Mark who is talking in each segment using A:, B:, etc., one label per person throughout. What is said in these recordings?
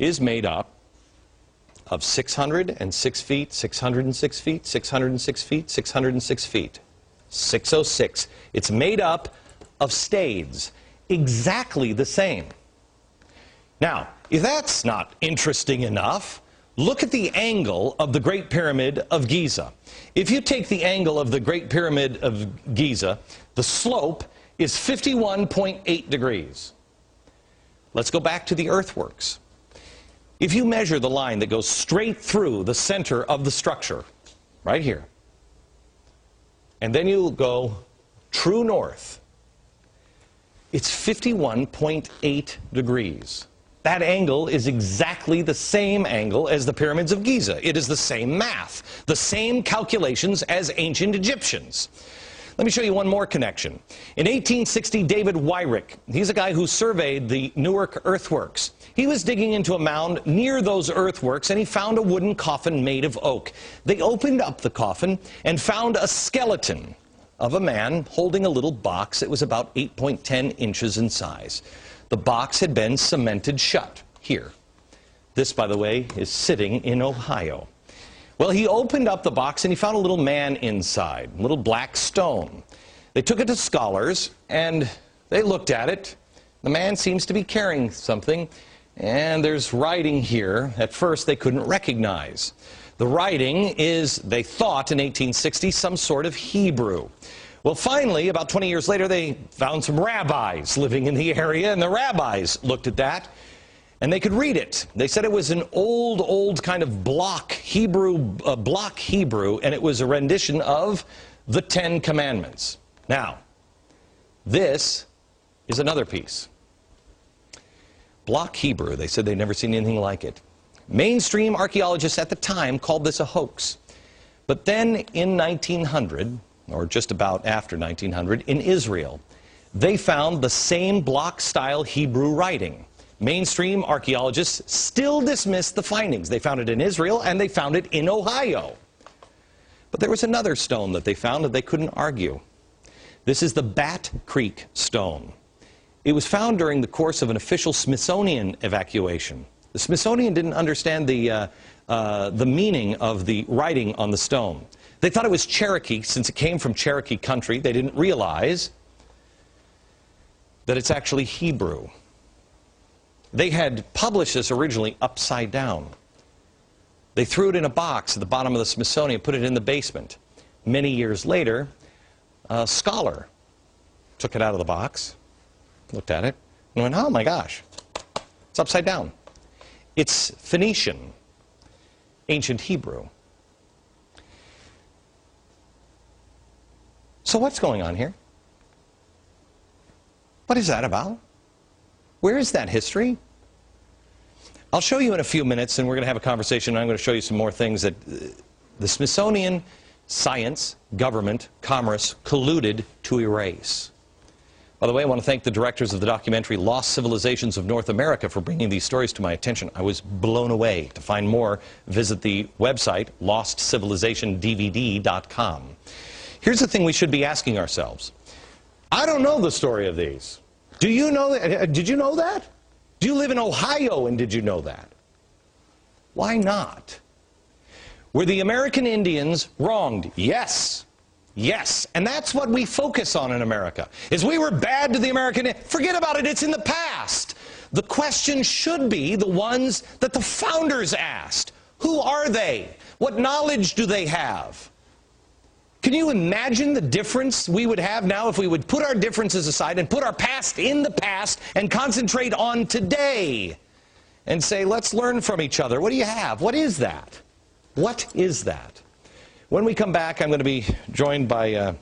A: is made up of 606 feet, 606 feet, 606 feet, 606 feet. 606. It's made up of stades, exactly the same. Now, if that's not interesting enough, look at the angle of the Great Pyramid of Giza. If you take the angle of the Great Pyramid of Giza, the slope is 51.8 degrees. Let's go back to the earthworks. If you measure the line that goes straight through the center of the structure, right here, and then you go true north, it's 51.8 degrees. That angle is exactly the same angle as the pyramids of Giza. It is the same math, the same calculations as ancient Egyptians. Let me show you one more connection. In 1860, David Wyrick, he's a guy who surveyed the Newark earthworks. He was digging into a mound near those earthworks, and he found a wooden coffin made of oak. They opened up the coffin and found a skeleton of a man holding a little box that was about 8.10 inches in size. The box had been cemented shut here. This, by the way, is sitting in Ohio. Well, he opened up the box and he found a little man inside, a little black stone. They took it to scholars and they looked at it. The man seems to be carrying something, and there's writing here at first they couldn't recognize. The writing is, they thought in 1860, some sort of Hebrew. Well, finally, about 20 years later, they found some rabbis living in the area, and the rabbis looked at that, and they could read it. They said it was an old kind of block Hebrew, and it was a rendition of the Ten Commandments. Now, this is another piece. Block Hebrew, they said they'd never seen anything like it. Mainstream archaeologists at the time called this a hoax. But then in 1900, or just about after 1900, in Israel, they found the same block-style Hebrew writing. Mainstream archaeologists still dismissed the findings. They found it in Israel, and they found it in Ohio. But there was another stone that they found that they couldn't argue. This is the Bat Creek stone. It was found during the course of an official Smithsonian evacuation. The Smithsonian didn't understand the meaning of the writing on the stone. They thought it was Cherokee, since it came from Cherokee country. They didn't realize that it's actually Hebrew. They had published this originally upside down. They threw it in a box at the bottom of the Smithsonian, put it in the basement. Many years later, a scholar took it out of the box, looked at it, and went, oh my gosh, it's upside down. It's Phoenician, ancient Hebrew. So what's going on here? What is that about? Where is that history? I'll show you in a few minutes, and we're going to have a conversation, and I'm going to show you some more things that the Smithsonian, science, government, commerce colluded to erase. By the way, I want to thank the directors of the documentary Lost Civilizations of North America for bringing these stories to my attention. I was blown away. To find more, visit the website lostcivilizationdvd.com. Here's the thing we should be asking ourselves. I don't know the story of these. Do you know that? Did you know that? Do you live in Ohio and did you know that? Why not? Were the American Indians wronged? Yes. Yes. And that's what we focus on in America. Is we were bad to the American Indians. Forget about it. It's in the past. The question should be the ones that the founders asked. Who are they? What knowledge do they have? Can you imagine the difference we would have now if we would put our differences aside and put our past in the past and concentrate on today and say, let's learn from each other. What do you have? What is that? What is that? When we come back, I'm going to be joined by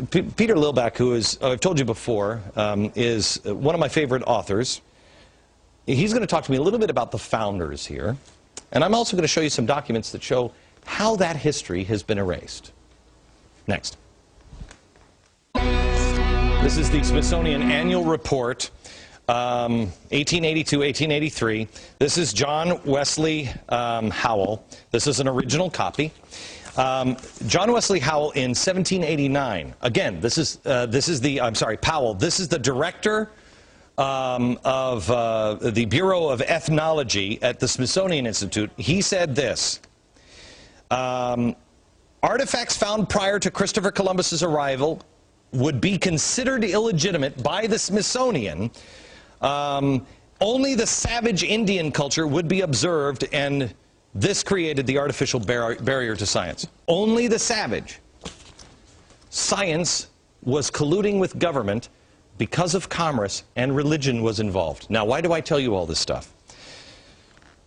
A: Peter Lillback, who is, I've told you before, is one of my favorite authors. He's going to talk to me a little bit about the founders here. And I'm also going to show you some documents that show how that history has been erased. Next. This is the Smithsonian Annual Report, 1882-1883. This is John Wesley Howell. This is an original copy. John Wesley Howell in 1789. Again, Powell. This is the director the Bureau of Ethnology at the Smithsonian Institute, he said this: artifacts found prior to Christopher Columbus's arrival would be considered illegitimate by the Smithsonian. Only the savage Indian culture would be observed, and this created the artificial barrier to science. Only the savage. Science was colluding with government because of commerce, and religion was involved. Now, why do I tell you all this stuff?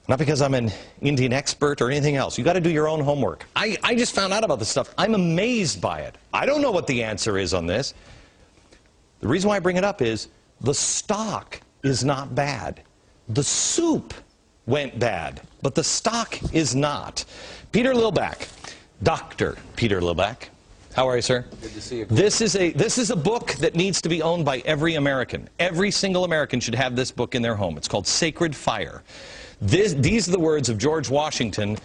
A: Not because I'm an Indian expert or anything else. You got to do your own homework. I just found out about this stuff. I'm amazed by it. I don't know what the answer is on this. The reason why I bring it up is the stock is not bad. The soup went bad, but the stock is not. Peter Lillback, Dr. Peter Lillback. How are you, sir?
B: Good to see you.
A: This is a book that needs to be owned by every American. Every single American should have this book in their home. It's called Sacred Fire. These are the words of George Washington,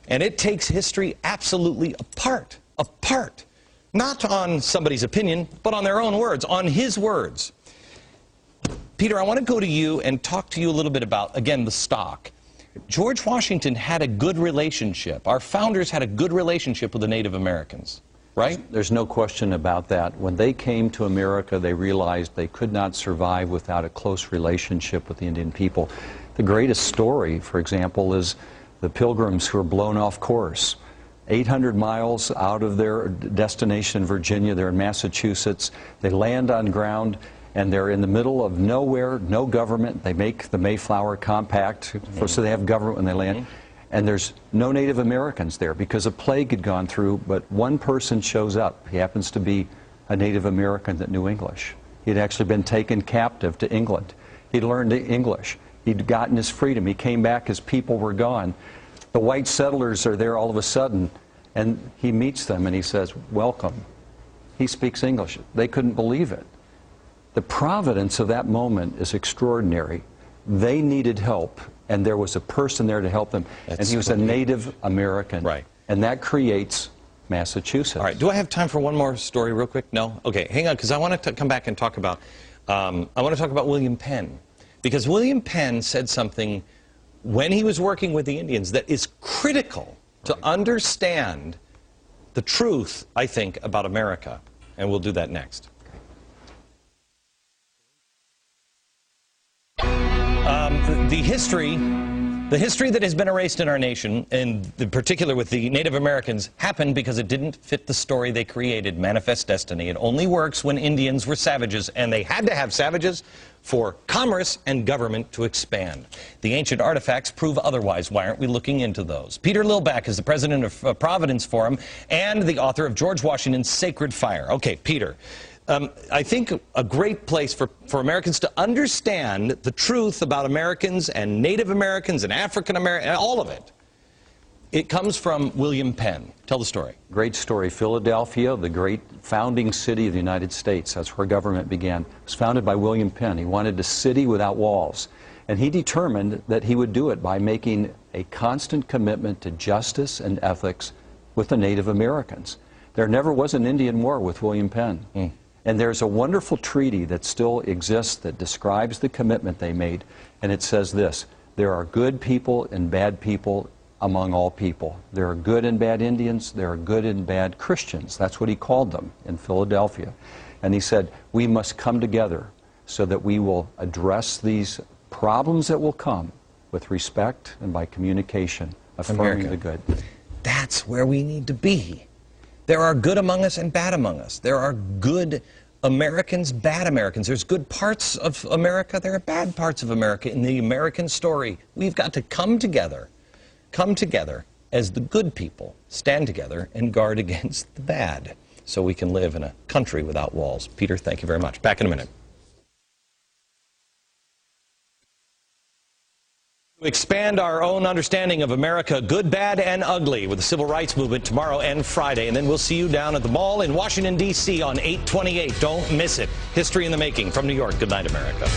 A: and it takes history absolutely apart. Apart. Not on somebody's opinion, but on their own words, on his words. Peter, I want to go to you and talk to you a little bit about, again, the stock. George Washington had a good relationship. Our founders had a good relationship with the Native Americans, right?
B: There's no question about that. When they came to America, they realized they could not survive without a close relationship with the Indian people. The greatest story, for example, is the Pilgrims who were blown off course. 800 miles out of their destination in Virginia, they're in Massachusetts. They land on ground, and they're in the middle of nowhere, no government. They make the Mayflower Compact, so they have government when they land. And there's no Native Americans there because a plague had gone through, but one person shows up. He happens to be a Native American that knew English. He'd actually been taken captive to England. He'd learned English. He'd gotten his freedom. He came back, his people were gone. The white settlers are there all of a sudden, and he meets them and he says, "Welcome." He speaks English. They couldn't believe it. The providence of that moment is extraordinary. They needed help, and there was a person there to help them, and he was a Native American.
A: Right.
B: And that creates Massachusetts.
A: All right. Do I have time for one more story real quick? No? Okay, hang on, because I want to come back and talk about, William Penn. Because William Penn said something when he was working with the Indians that is critical to understand the truth, I think, about America. And we'll do that next. The history that has been erased in our nation, and in particular with the Native Americans, happened because it didn't fit the story they created, Manifest Destiny. It only works when Indians were savages, and they had to have savages for commerce and government to expand. The ancient artifacts prove otherwise. Why aren't we looking into those? Peter Lillback is the president of Providence Forum and the author of George Washington's Sacred Fire. Okay, Peter. I think a great place for Americans to understand the truth about Americans and Native Americans and African Americans, all of it, it comes from William Penn. Tell the story.
B: Great story. Philadelphia, the great founding city of the United States. That's where government began. It was founded by William Penn. He wanted a city without walls. And he determined that he would do it by making a constant commitment to justice and ethics with the Native Americans. There never was an Indian war with William Penn. And there's a wonderful treaty that still exists that describes the commitment they made. And it says this: there are good people and bad people among all people. There are good and bad Indians. There are good and bad Christians. That's what he called them in Philadelphia. And he said, we must come together so that we will address these problems that will come with respect and by communication, affirming the good.
A: That's where we need to be. There are good among us and bad among us. There are good Americans, bad Americans. There's good parts of America. There are bad parts of America in the American story. We've got to come together as the good people, stand together and guard against the bad so we can live in a country without walls. Peter, thank you very much. Back in a minute. To expand our own understanding of America, good, bad, and ugly, with the Civil Rights Movement tomorrow and Friday. And then we'll see you down at the mall in Washington, D.C. on 8/28. Don't miss it. History in the making from New York. Good night, America.